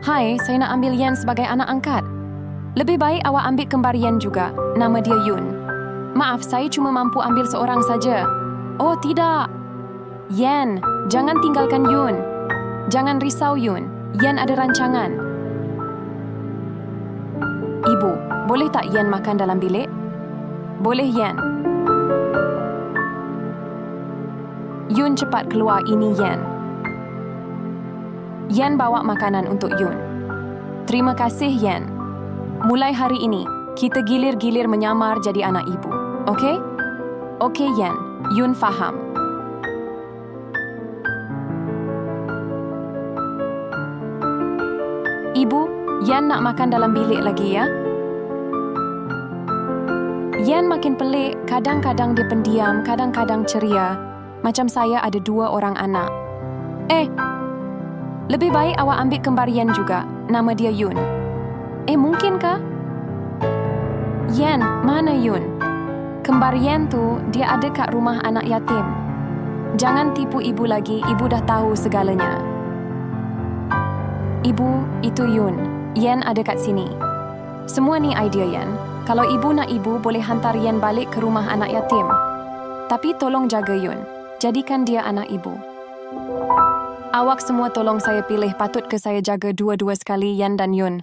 Hai, saya nak ambil Yen sebagai anak angkat. Lebih baik awak ambil kembar Yen juga. Nama dia Yun. Maaf, saya cuma mampu ambil seorang saja. Oh, tidak. Yen, jangan tinggalkan Yun. Jangan risau, Yun. Yen ada rancangan. Ibu, boleh tak Yen makan dalam bilik? Boleh, Yen. Yun cepat keluar, ini Yen. Yen bawa makanan untuk Yun. Terima kasih, Yen. Mulai hari ini, kita gilir-gilir menyamar jadi anak ibu. Okey? Okey, Yen. Yun faham. Ibu, Yen nak makan dalam bilik lagi ya? Yen makin pelik, kadang-kadang dia pendiam, kadang-kadang ceria. Macam saya ada 2 orang anak. Lebih baik awak ambil kembar Yen juga. Nama dia Yun. Mungkinkah? Yen, mana Yun? Kembar Yen tu, dia ada kat rumah anak yatim. Jangan tipu ibu lagi, ibu dah tahu segalanya. Ibu, itu Yun. Yen ada kat sini. Semua ni idea Yen. Kalau ibu nak ibu, boleh hantar Yen balik ke rumah anak yatim. Tapi tolong jaga Yun. Jadikan dia anak ibu. Awak semua tolong saya pilih, patut ke saya jaga dua-dua sekali Yen dan Yun.